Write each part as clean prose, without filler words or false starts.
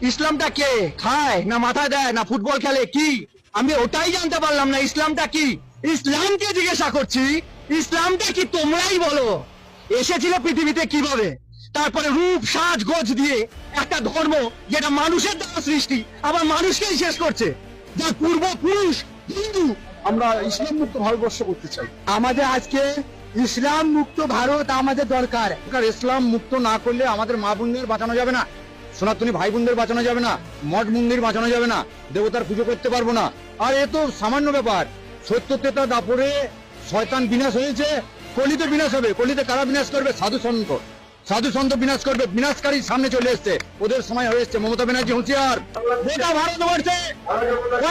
ইসলামটা কে খায় না মাথায় দেয় না ফুটবল খেলে কি? আমি ওটাই জানতে পারলাম না ইসলামটা কি। ইসলামকে জিজ্ঞাসা করছি, ইসলামটা কি তোমরাই বলো। এসেছিল পৃথিবীতে কিভাবে, তারপরে রূপ সাজ গোজ দিয়ে একটা ধর্ম যেটা মানুষের দ্বারা সৃষ্টি আবার মানুষকেই শেষ করছে, যার পূর্বপুরুষ হিন্দু। আমরা ইসলাম মুক্ত ভারতবর্ষ করতে চাই। আমাদের আজকে ইসলাম মুক্ত ভারত আমাদের দরকার। ইসলাম মুক্ত না করলে আমাদের মা বোনদের বাঁচানো যাবে না, সনাতনী ভাই বোনদের বাঁচানো যাবে না, মঠ মন্দির বাঁচানো যাবে না, দেবতার পুজো করতে পারবো না। আর এ তো সামান্য ব্যাপার। সত্য তেতা দাপরে শয়তান বিনাশ হয়েছে, কলিতে বিনাশ হবে। কলিতে কারা বিনাশ করবে? সাধু সন্ত। সাধু সন্ত বিনাশ করবে। বিনাশকারী সামনে চলে এসছে, ওদের সময় হয়ে এসছে। মমতা ব্যানার্জি হুঁশিয়ার। গোটা ভারতবর্ষে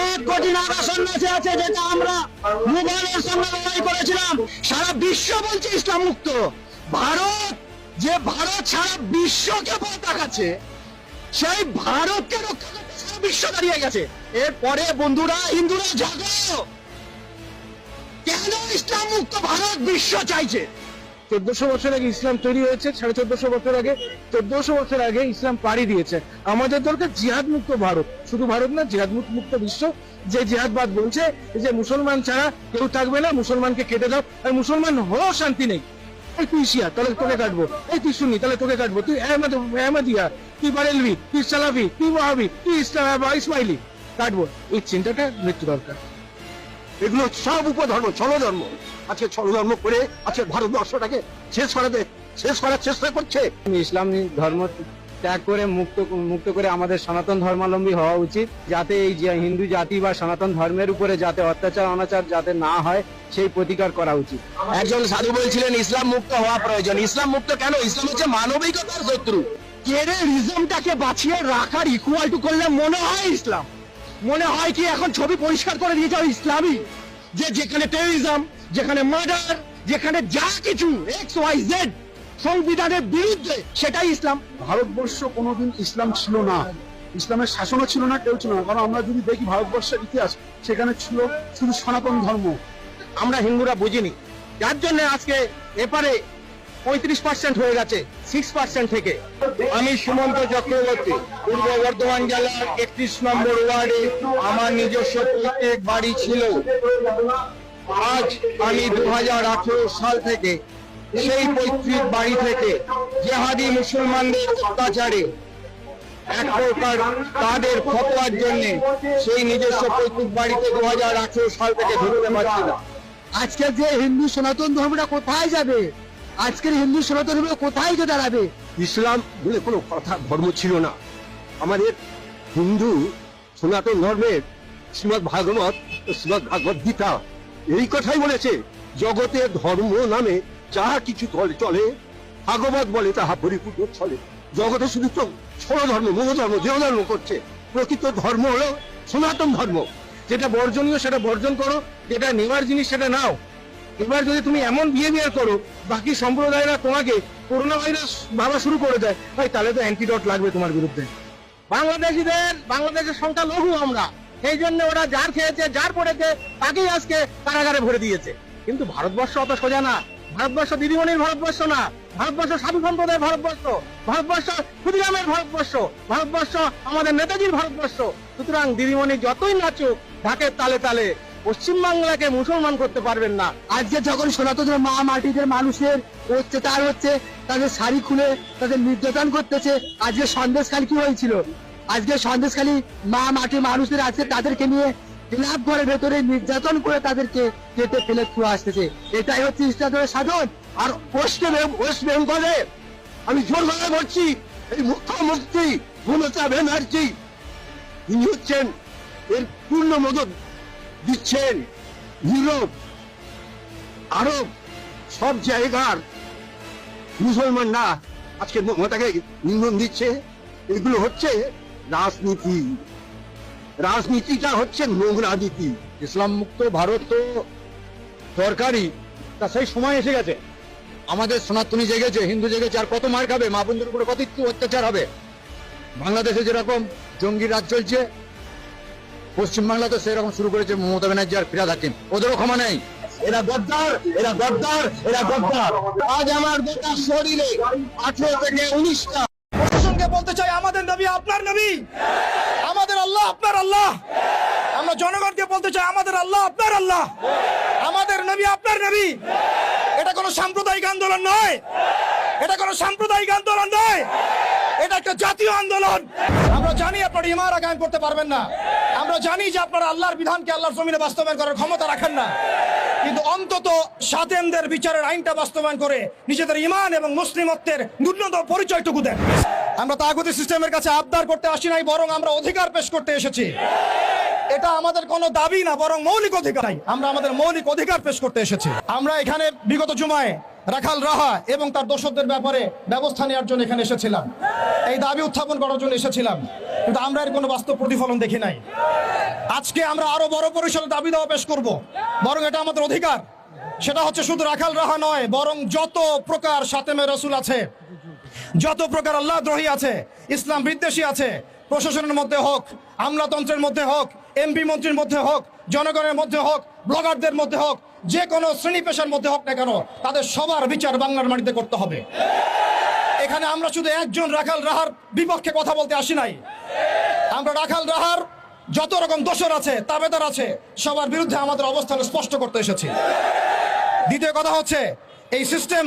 1 কোটি নাগা সন্ন্যাসী আছে, যেটা আমরা মুঘলের সঙ্গে লড়াই করেছিলাম। সারা বিশ্ব বলছে ইসলাম মুক্ত ভারত। যে ভারত সারা বিশ্বকে ভয় দেখাচ্ছে, সেই ভারতকে রক্ষা করতে সারা বিশ্ব দাঁড়িয়ে গেছে। এরপরে বন্ধুরা, হিন্দুরা জাগো, কেন ইসলাম মুক্ত ভারত বিশ্ব চাইছে? 1400 বছর আগে ইসলাম তৈরি হয়েছে, 1450 বছর আগে, 1400 বছর আগে ইসলাম পাড়ি দিয়েছে। আমাদের দরকার জিহাদ মুক্ত ভারত, শুধু ভারত না, জিহাদ মুক্ত বিশ্ব। যে জিহাদবাদ বলছে যে মুসলমান ছাড়া কেউ থাকবে না, মুসলমানকে কেটে দাও, আর মুসলমান হয়েও শান্তি নেই। এই তুই শিয়া, তাহলে তোকে কাটবো। এই তুই সুন্নি, তাহলে তোকে কাটবো। তুই আহমদিয়া, তুই বারেলভি, তুই সালাফি, তুই ওয়াহাবি, তুই ইসমাইলি, কাটবো। এই চিন্তাটা মৃত্যু দরকার। এগুলো সব উপধর্ম, ছলধর্ম। আজকে ছলধর্ম করে আজকে ভারতবর্ষটাকে শেষ করার চেষ্টা করছে। ইসলাম ধর্ম ত্যাগ করে মুক্ত করে আমাদের সনাতন ধর্মাবলম্বী হওয়া উচিত, যাতে এই যে হিন্দু জাতি বা সনাতন ধর্মের উপরে যাতে অত্যাচার অনাচার যাতে না হয় সেই প্রতিকার করা উচিত। একজন সাধু বলছিলেন ইসলাম মুক্ত হওয়া প্রয়োজন। ইসলাম মুক্ত কেন? ইসলাম হচ্ছে মানবিকতার শত্রু। টেররিজমটাকে বাঁচিয়ে রাখার ইকুয়াল টু করলে মনে হয় ইসলাম। মনে হয় কি এখন ছবি পরিষ্কার করে দিয়েছে ইসলামই, যে যেখানে টেররিজম, যেখানে মার্ডার, যেখানে যা কিছু XYZ সংবিধানের বিরুদ্ধে, সেটাই ইসলাম। ভারতবর্ষ কোনোদিন ইসলাম ছিল না, ইসলামের শাসনও ছিল না, কেউ ছিল না। কারণ আমরা যদি দেখি ভারতবর্ষের ইতিহাস, সেখানে ছিল শুধু সনাতন ধর্ম। আমরা হিন্দুরা বুঝিনি, যার জন্য আজকে এপারে 35% হয়ে গেছে 6% থেকে। আমি সুমন্ত চক্রবর্তী, পূর্ব বর্ধমান জেলার 31 নম্বর ওয়ার্ডে আমার নিজস্ব পৈতৃক বাড়ি ছিল। আজ আমি 2018 সাল থেকে সেই পৈতৃক বাড়ি থেকে জেহাদি মুসলমানদের অত্যাচারে এক প্রকার তাদের ফতোয়ার জন্য সেই নিজস্ব পৈতৃক বাড়িতে 2018 সাল থেকে ঢুকতে পারছি না। আজকে যে হিন্দু সনাতন ধর্মটা কোথায় যাবে? আজকের হিন্দু সনাতন ধর্ম কোথায় গিয়ে দাঁড়াবে? ইসলাম বলে কোনো কথা ধর্ম ছিল না। আমাদের হিন্দু সনাতন ধর্মের শ্রীমদ ভাগবত ও শ্রীমদ ভাগবত গীতা এই কথাই বলেছে, জগতে ধর্ম নামে যাহা কিছু চলে, ভাগবত বলে তাহা পরিপূর্ণ চলে। জগতে শুধু তো ছল ধর্ম, মোহ ধর্ম, দেহ ধর্ম করছে। প্রকৃত ধর্ম হলো সনাতন ধর্ম। যেটা বর্জনীয় সেটা বর্জন করো, যেটা নেওয়ার জিনিস সেটা নাও। এবার যদি তুমি এমন বিহেভিয়ার করো, বাকি সম্প্রদায়রা তোমাকে করোনা ভাইরাস ভাবা শুরু করে দেয়, ভাই তাহলে তো অ্যান্টিডট লাগবে তোমার বিরুদ্ধে। বাংলাদেশের সংখ্যা লঘু আমরা, সেই জন্য ওরা যার খেয়েছে যার পড়েছে তাকেই আজকে কারাগারে ভরে দিয়েছে। কিন্তু ভারতবর্ষ অত সোজা না। ভারতবর্ষ দিদিমণির ভারতবর্ষ না, ভারতবর্ষ সাধু সম্প্রদায়ের ভারতবর্ষ, ভারতবর্ষ ক্ষুদিরামের ভারতবর্ষ, ভারতবর্ষ আমাদের নেতাজির ভারতবর্ষ। সুতরাং দিদিমণি যতই নাচুক ঢাকের তালে তালে পশ্চিমবাংলাকে মুসলমান করতে পারবেন না। আজকে যখন সনাতন মা মাটিদের মানুষের অত্যাচার হচ্ছে, তাদের শাড়ি খুলে তাদের নির্যাতন করতেছে। আজকে সন্দেশখালী কি হয়েছিল? আজকে সন্দেশখালী মা মাটির মানুষদের আজকে তাদেরকে নিয়ে ক্লাব ঘরের ভেতরে নির্যাতন করে তাদেরকে কেটে ফেলে ছুঁয়ে আসতেছে। এটাই হচ্ছে ইসলামের সাধন। আর ওয়েস্ট বেঙ্গলে আমি জোর গলায় বলছি, এই মুখ্যমন্ত্রী মমতা ব্যানার্জি তিনি হচ্ছেন এর পূর্ণ মদত দিচ্ছেন। ইউরোপ, আরব সব জায়গার মুসলমানরা আজকে মমতাকে নিন্দন দিচ্ছে। এগুলো হচ্ছে রাজনীতি। রাজনীতিটা হচ্ছে নোংরা নীতি। ইসলাম মুক্ত ভারত তো দরকারই, তা সেই সময় এসে গেছে। আমাদের সনাতনী জেগেছে, হিন্দু জেগেছে, আর কত মার খাবে? মা বোনদের উপরে কত অত্যাচার হবে? বাংলাদেশে যেরকম জঙ্গি রাজ চলছে, পশ্চিমবাংলা তো সেরকম শুরু করেছে মমতা ব্যানার্জি আর ফিরাদ হাকিম। ওদেরও ক্ষমা নেই। এরা গদ্দার, এরা গদ্দার, এরা গদ্দার। আজ আমার গোটা শরীরে 18 থেকে 19টা প্রশাসনকে বলতে চাই, আমাদের দাবি আপনার নবী, আমাদের আল্লাহ আপনার আল্লাহ। আমরা জনগণকে বলতে চাই আমাদের আল্লাহ আপনার আল্লাহ, আমাদের নবী আপনার নবী। এটা কোনো সাম্প্রদায়িক আন্দোলন নয়, এটা কোনো সাম্প্রদায়িক আন্দোলন নয়, এটা একটা জাতীয় আন্দোলন। আমরা জানি আপনারা ইমারা কায়েম করতে পারবেন না, আমরা জানি যে আপনারা আল্লাহর বিধানকে আল্লাহর জমিনে বাস্তবায়ন করার ক্ষমতা রাখেন না, কিন্তু অন্তত সাতেমদের বিচারের আইনটা বাস্তবায়ন করে নিজেদের ঈমান এবং মুসলিমত্বের ন্যূনতম পরিচয়টুকু দেন। আমরা তাগুতি সিস্টেমের কাছে আবদার করতে আসি নাই, বরং আমরা অধিকার পেশ করতে এসেছি। এটা আমাদের কোনো দাবি না, বরং মৌলিক অধিকার। আমরা আমাদের মৌলিক অধিকার পেশ করতে এসেছি। আমরা এখানে বিগত জুমায় রাখাল রাহা এবং তার দোষকদের ব্যাপারে ব্যবস্থা নেওয়ার জন্য এখানে এসেছিলাম, এই দাবি উত্থাপন করার জন্য এসেছিলাম, কিন্তু আমরা এর কোনো বাস্তব প্রতিফলন দেখি নাই। আজকে আমরা আরো বড় পরিসরে দাবি দেওয়া পেশ করব, বরং এটা আমাদের অধিকার। সেটা হচ্ছে শুধু রাখাল রাহা নয়, বরং যত প্রকার সাতেমে রসুল আছে, যত প্রকার আল্লাহ দ্রোহী আছে, ইসলাম বিদ্বেষী আছে, প্রশাসনের মধ্যে হোক, আমলাতন্ত্রের মধ্যে হোক, এমপি মন্ত্রীর মধ্যে হোক, জনগণের মধ্যে হোক, ব্লগারদের মধ্যে হোক, যে কোনো শ্রেণী পেশার মধ্যে হোক না কেন, তাদের সবার বিচার বাংলার মাটিতে করতে হবে। এখানে আমরা শুধু একজন রাখাল রাহার বিপক্ষে কথা বলতে আসি নাই, আমরা রাখাল রাহার যত রকম দোষর আছে, তাবেদার আছে, সবার বিরুদ্ধে আমাদের অবস্থান স্পষ্ট করতে এসেছি। দ্বিতীয় কথা হচ্ছে এই সিস্টেম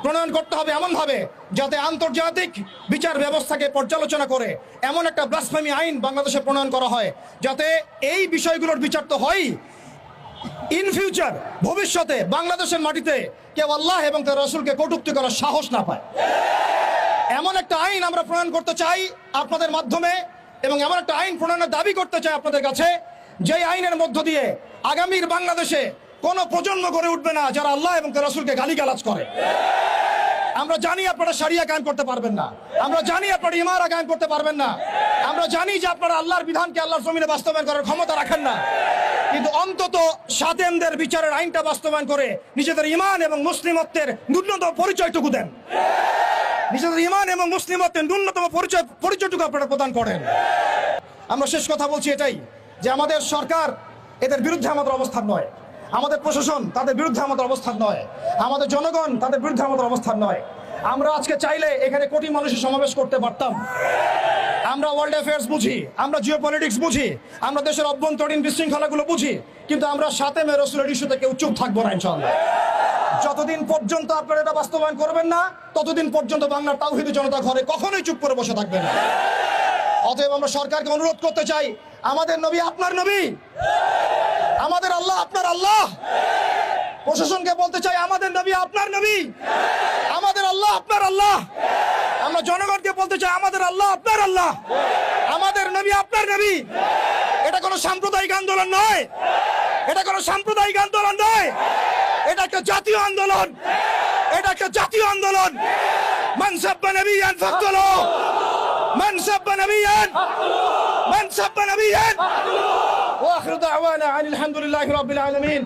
প্রণয়ন করতে হবে এমন ভাবে যাতে আন্তর্জাতিক বিচার ব্যবস্থাকে পর্যালোচনা করে এমন একটা ব্লাসফেমি আইন বাংলাদেশে প্রণয়ন করা হয়, যাতে এই বিষয়গুলোর বিচার তো হয়, ইন ফিউচার ভবিষ্যতে বাংলাদেশের মাটিতে কেউ আল্লাহ এবং তার রাসূলকে কটূক্তি করার সাহস না পায়। এমন একটা আইন আমরা প্রণয়ন করতে চাই আপনাদের মাধ্যমে, এবং এমন একটা আইন প্রণয়নের দাবি করতে চাই আপনাদের কাছে, যেই আইনের মধ্য দিয়ে আগামীর বাংলাদেশে কোন প্রজন্ম গড়ে উঠবে না যারা আল্লাহ এবং তার রাসূলকে গালিগালাজ করে। আমরা জানি আপনারা শরিয়া কায়েম করতে পারবেন না, আমরা জানি আপনারা ইমারা কায়েম করতে পারবেন না, আমরা জানি যে আপনারা আল্লাহর বিধানকে আল্লাহর জমিনে বাস্তবায়ন করার ক্ষমতা রাখেন না, কিন্তু অন্তত সাতেমদের বিচারের আইনটা বাস্তবায়ন করে নিজেদের ঈমান এবং মুসলিমত্বের ন্যূনতম পরিচয়টুকু দেন। নিজেদের ঈমান এবং মুসলিমত্বের ন্যূনতম পরিচয়টুকু আপনারা প্রদান করেন। আমরা শেষ কথা বলছি এটাই, যে আমাদের সরকার এদের বিরুদ্ধে আমাদের অবস্থান নয়, আমাদের প্রশাসন তাদের বিরুদ্ধে আমাদের অবস্থান নয়, আমাদের জনগণ তাদের বিরুদ্ধে আমাদের অবস্থান নয়। আমরা আজকে চাইলে এখানে কোটি মানুষের সমাবেশ করতে পারতাম। আমরা ওয়ার্ল্ড অ্যাফেয়ার্স বুঝি, আমরা জিও পলিটিক্স বুঝি, আমরা দেশের অভ্যন্তরীণ বিশৃঙ্খলাগুলো বুঝি, কিন্তু আমরা সাতেমে রসুলের ইস্যুতে কেউ চুপ থাকবো না ইনশাআল্লাহ। যতদিন পর্যন্ত আপনারা এটা বাস্তবায়ন করবেন না, ততদিন পর্যন্ত বাংলার তাওহীদি জনতা ঘরে কখনোই চুপ করে বসে থাকবে না। অতএব আমরা সরকারকে অনুরোধ করতে চাই, আমাদের নবী আপনার নবী, আমাদের আল্লাহ আপনার আল্লাহ। প্রশাসনকে বলতে চাই আমাদের নবী আপনার নবী, আমাদের আল্লাহ আপনার আল্লাহ। আমরা জনগণকে বলতে চাই আমাদের আল্লাহ আপনার আল্লাহ, আমাদের নবী আপনার নবী। এটা কোনো সাম্প্রদায়িক আন্দোলন নয়, এটা কোনো সাম্প্রদায়িক আন্দোলন নয়, এটা একটা জাতীয় আন্দোলন, এটা একটা জাতীয় আন্দোলন। মান সাব্বা নবিয়ান ফাকতুলু, মান সাব্বা নবিয়ান, মান সাব্বা নবিয়ান। ওয়া আখিরু দাওয়ানা আনিল হামদুলিল্লাহি রাব্বিল আলামিন।